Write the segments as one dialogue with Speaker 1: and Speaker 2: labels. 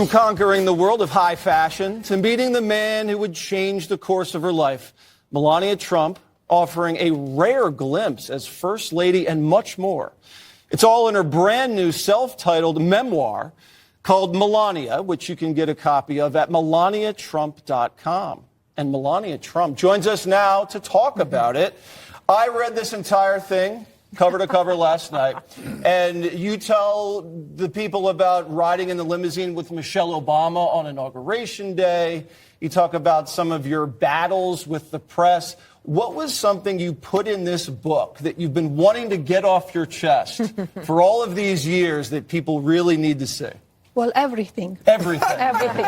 Speaker 1: From conquering the world of high fashion to meeting the man who would change the course of her life, Melania Trump offering a rare glimpse as First Lady and much more. It's all in her brand new self-titled memoir called Melania, which you can get a copy of at melaniatrump.com. And Melania Trump joins us now to talk about it. I read this entire thing cover to cover last night, and you tell the people about riding in the limousine with Michelle Obama on Inauguration Day. You talk about some of your battles with the press. What was something you put in this book that you've been wanting to get off your chest for all of these years that people really need to see?
Speaker 2: Well, everything.
Speaker 1: Everything.
Speaker 2: Everything.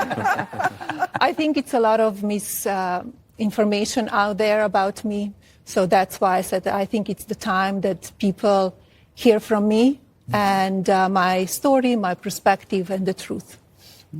Speaker 2: I think it's a lot of misinformation out there about me. So that's why I said that I think it's the time that people hear from me and my story, my perspective, and the truth.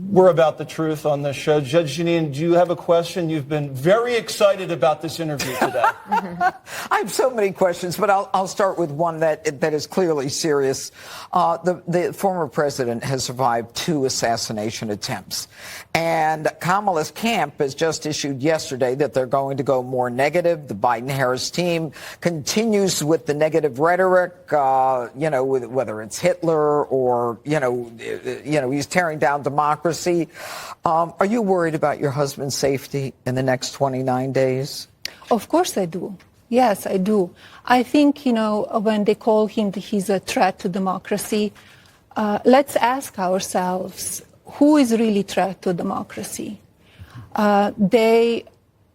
Speaker 1: We're about the truth on this show. Judge Jeanine, do you have a question? You've been very excited about this interview today.
Speaker 3: I have so many questions, but I'll start with one that is clearly serious. The former president has survived 2 assassination attempts. And Kamala's camp has just issued yesterday that they're going to go more negative. The Biden-Harris team continues with the negative rhetoric, whether it's Hitler or, he's tearing down democracy. Are you worried about your husband's safety in the next 29 days?
Speaker 2: Of course I do. Yes, I do. I think, when they call him, he's a threat to democracy, let's ask ourselves, who is really a threat to democracy? They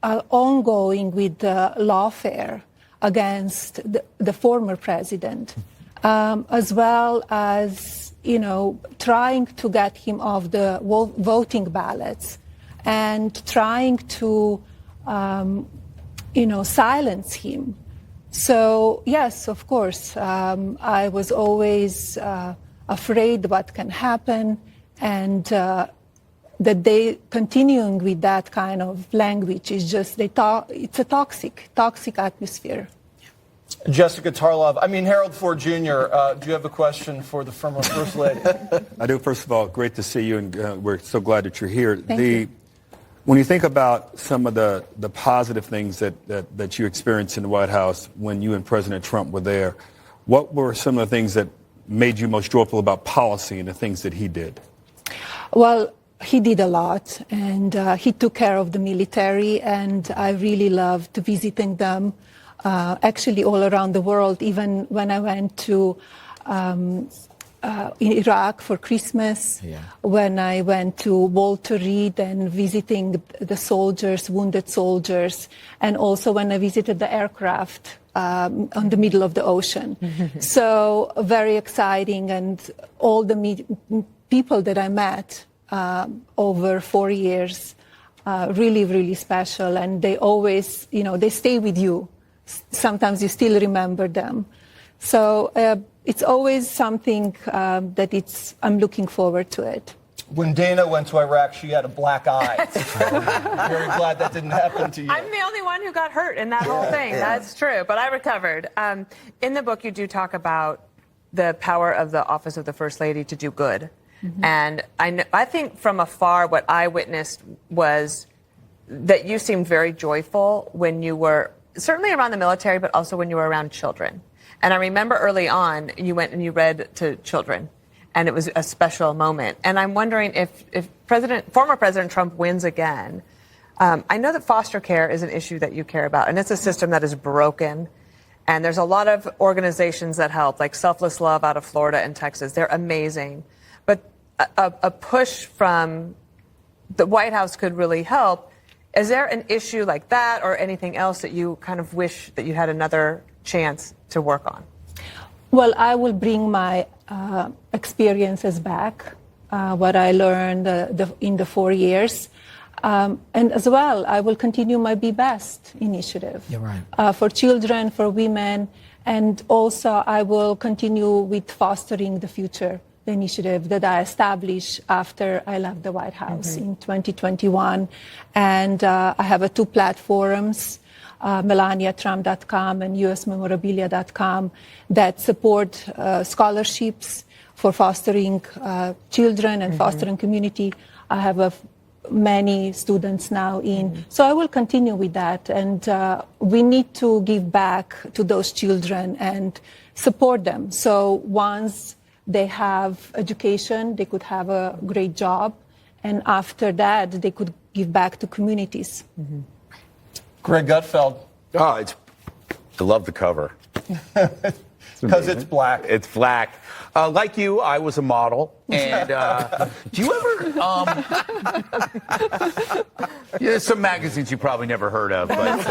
Speaker 2: are ongoing with the lawfare against the former president, as well as trying to get him off the voting ballots and trying to, silence him. So, yes, of course, I was always afraid what can happen, and that they continuing with that kind of language is just, it's a toxic atmosphere.
Speaker 1: Jessica Tarlov, Harold Ford Jr., do you have a question for the former First Lady?
Speaker 4: I do. First of all, great to see you, and we're so glad that you're here.
Speaker 2: Thank you.
Speaker 4: When you think about some of the positive things that you experienced in the White House when you and President Trump were there, what were some of the things that made you most joyful about policy and the things that he did?
Speaker 2: Well, he did a lot, and he took care of the military, and I really loved visiting them. Actually all around the world, even when I went to Iraq for Christmas, when I went to Walter Reed and visiting the soldiers, wounded soldiers, and also when I visited the aircraft on the middle of the ocean. So very exciting, and all the people that I met over 4 years, really, really special, and they always, they stay with you. Sometimes you still remember them. So it's always something that I'm looking forward to it.
Speaker 1: When Dana went to Iraq, she had a black eye. I'm very glad that didn't happen to you.
Speaker 5: I'm the only one who got hurt in that whole thing. That's true, but I recovered. In the book, you do talk about the power of the office of the First Lady to do good. And I think from afar, what I witnessed was that you seemed very joyful when you were certainly around the military, but also when you were around children. And I remember early on, you went and you read to children, and it was a special moment. And I'm wondering if former President Trump wins again, I know that foster care is an issue that you care about, and it's a system that is broken. And there's a lot of organizations that help, like Selfless Love out of Florida and Texas. They're amazing. But a push from the White House could really help. Is there an issue like that or anything else that you kind of wish that you had another chance to work on?
Speaker 2: Well, I will bring my experiences back, what I learned in the 4 years. And as well, I will continue my Be Best initiative.
Speaker 3: You're right.
Speaker 2: For children, for women, and also I will continue with Fostering the Future, the initiative that I established after I left the White House in 2021. And I have 2 platforms, melaniatrump.com and usmemorabilia.com, that support scholarships for fostering children and fostering community. I have many students now in. So I will continue with that. And we need to give back to those children and support them. So once they have education, they could have a great job. And after that, they could give back to communities.
Speaker 1: Greg Gutfeld.
Speaker 6: Oh, I love the cover.
Speaker 1: Because it's black.
Speaker 6: It's black. Like you, I was a model. And do you ever... there's some magazines you probably never heard of, but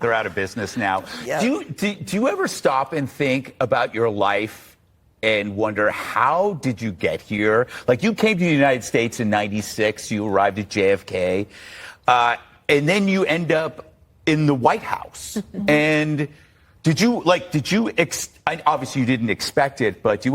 Speaker 6: they're out of business now.
Speaker 3: Yeah.
Speaker 6: Do you ever stop and think about your life and wonder, how did you get here? Like, you came to the United States in '96. You arrived at JFK. And then you end up in the White House. And... obviously you didn't expect it, but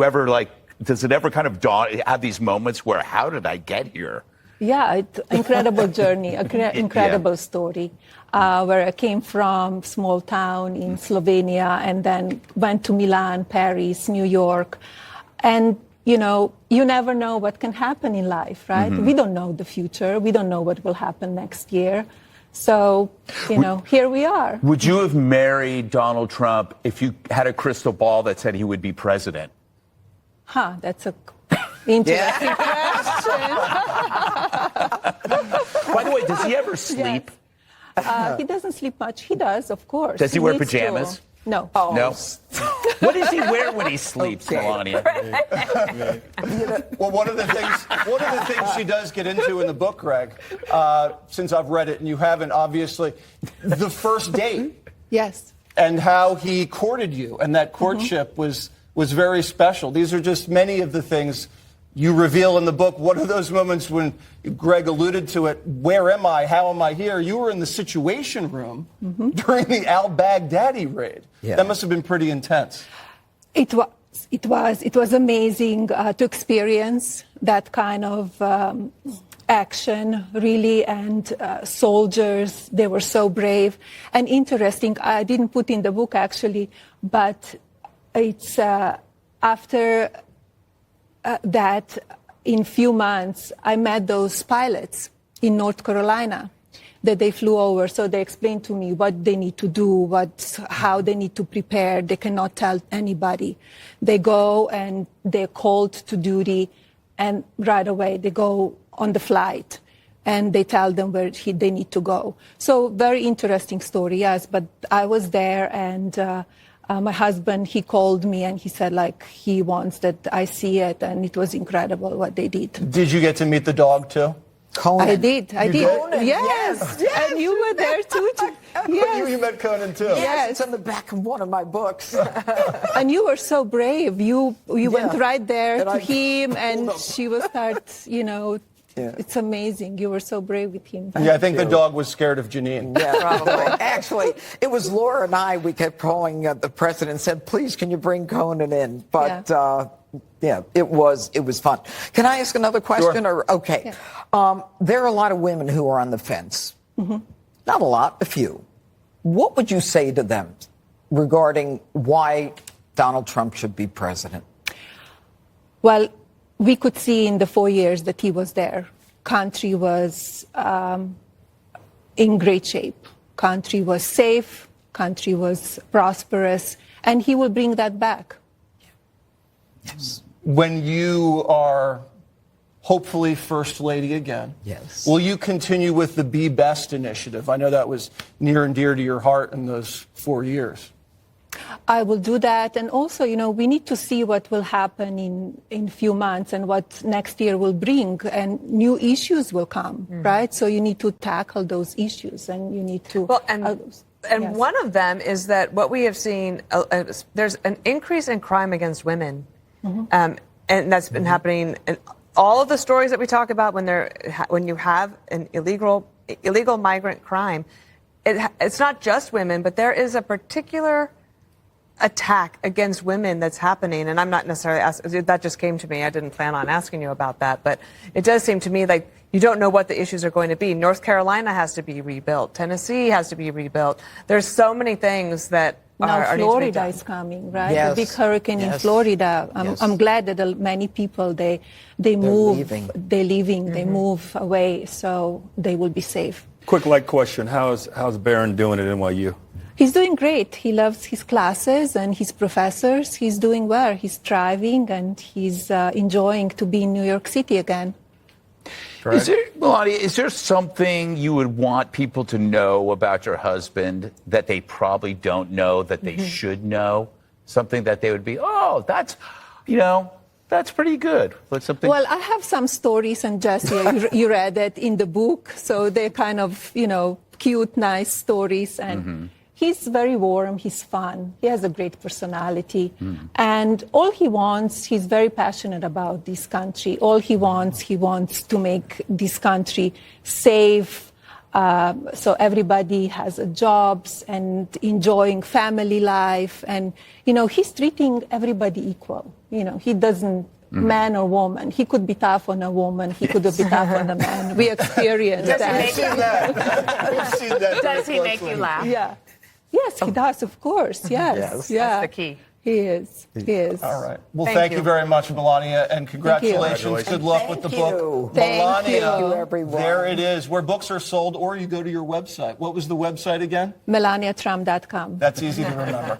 Speaker 6: does it ever kind of have these moments where, how did I get here?
Speaker 2: Yeah, it's incredible journey, incredible story, where I came from small town in Slovenia and then went to Milan, Paris, New York. And, you know, you never know what can happen in life, right? We don't know the future. We don't know what will happen next year. So, you know, here we are.
Speaker 6: Would you have married Donald Trump if you had a crystal ball that said he would be president?
Speaker 2: That's a interesting question.
Speaker 6: By the way, does he ever sleep?
Speaker 2: He doesn't sleep much. He does, of course.
Speaker 6: Does he wear
Speaker 2: needs to.
Speaker 6: pajamas?
Speaker 2: No.
Speaker 3: Oh.
Speaker 6: No. What does he wear when he sleeps, Melania?
Speaker 1: Well, one of the things she does get into in the book, Greg, since I've read it and you haven't, obviously, the first date.
Speaker 2: Yes.
Speaker 1: And how he courted you, and that courtship was very special. These are just many of the things you reveal in the book. What are those moments when Greg alluded to it? Where am I? How am I here? You were in the Situation Room during the al-Baghdadi raid.
Speaker 3: Yeah.
Speaker 1: That must have been pretty intense.
Speaker 2: It was amazing to experience that kind of action, really, and soldiers, they were so brave and interesting. I didn't put in the book, actually, but it's after that, in few months, I met those pilots in North Carolina that they flew over. So they explained to me what they need to do, how they need to prepare. They cannot tell anybody. They go and they're called to duty, and right away they go on the flight and they tell them where they need to go. So very interesting story, yes. But I was there, and my husband, he called me and he said, like, he wants that I see it, and it was incredible what they did.
Speaker 1: Did you get to meet the dog, too?
Speaker 3: Conan.
Speaker 2: I did.
Speaker 3: Conan,
Speaker 2: Yes. And you were there, too. Yes.
Speaker 1: You met Conan, too.
Speaker 3: Yes, it's on the back of one of my books.
Speaker 2: And you were so brave. You went right there
Speaker 3: And
Speaker 2: to
Speaker 3: I
Speaker 2: him,
Speaker 3: pulled
Speaker 2: and
Speaker 3: him.
Speaker 2: she will start, you know,
Speaker 3: Yeah.
Speaker 2: it's amazing. You were so brave with him.
Speaker 1: Yeah, I think the dog was scared of Janine.
Speaker 3: Yeah, probably. Actually, it was Laura and I. We kept calling the president and said, please, can you bring Conan in? But, yeah, it was fun. Can I ask another question?
Speaker 1: Sure.
Speaker 3: Okay.
Speaker 2: Yeah.
Speaker 3: There are a lot of women who are on the fence. Not a lot, a few. What would you say to them regarding why Donald Trump should be president?
Speaker 2: Well, we could see in the 4 years that he was there, country was in great shape. Country was safe, country was prosperous, and he will bring that back.
Speaker 3: Yes.
Speaker 1: When you are hopefully First Lady again,
Speaker 3: Yes.
Speaker 1: will you continue with the Be Best initiative? I know that was near and dear to your heart in those 4 years.
Speaker 2: I will do that. And also, you know, we need to see what will happen in few months and what next year will bring, and new issues will come, right? So you need to tackle those issues, and you need to...
Speaker 5: Well, and
Speaker 2: yes.
Speaker 5: one of them is that what we have seen, there's an increase in crime against women. And that's been happening in all of the stories that we talk about when you have an illegal migrant crime. It's not just women, but there is a particular attack against women that's happening, and I'm not necessarily asking, that just came to me. I didn't plan on asking you about that, but it does seem to me like you don't know what the issues are going to be. North Carolina has to be rebuilt. Tennessee has to be rebuilt. There's so many things that
Speaker 2: now
Speaker 5: needs to be
Speaker 2: Florida
Speaker 5: done.
Speaker 2: is coming, right?
Speaker 3: Yes.
Speaker 2: The big hurricane in
Speaker 3: Yes.
Speaker 2: Florida.
Speaker 3: Yes.
Speaker 2: I'm glad that many people they move,
Speaker 3: leaving.
Speaker 2: they're leaving, they move away, so they will be safe.
Speaker 4: Quick light question. How's Barron doing at NYU?
Speaker 2: He's doing great. He loves his classes and his professors. He's doing well. He's thriving and he's enjoying to be in New York City again.
Speaker 6: Melania, is there something you would want people to know about your husband that they probably don't know that they should know? Something that they would be, oh, that's pretty good. But something.
Speaker 2: Well, I have some stories, and Jesse, you read it in the book, so they're kind of, cute, nice stories. And he's very warm, he's fun, he has a great personality. And all he wants, he's very passionate about this country. All he wants to make this country safe, so everybody has jobs and enjoying family life. And, he's treating everybody equal. He doesn't, man or woman. He could be tough on a woman. He could be tough on a man. We experienced that.
Speaker 1: We've seen that.
Speaker 5: Does he make you laugh?
Speaker 2: Yeah. Yes, he does, of course. Yes. Yeah.
Speaker 5: That's the key.
Speaker 2: He is.
Speaker 1: All right. Well, thank you very much, Melania, and congratulations. Good luck with the book.
Speaker 2: Thank
Speaker 1: Melania,
Speaker 2: you,
Speaker 3: everyone.
Speaker 1: there it is, where books are sold, or you go to your website. What was the website again?
Speaker 2: melaniatrump.com.
Speaker 1: That's easy to remember.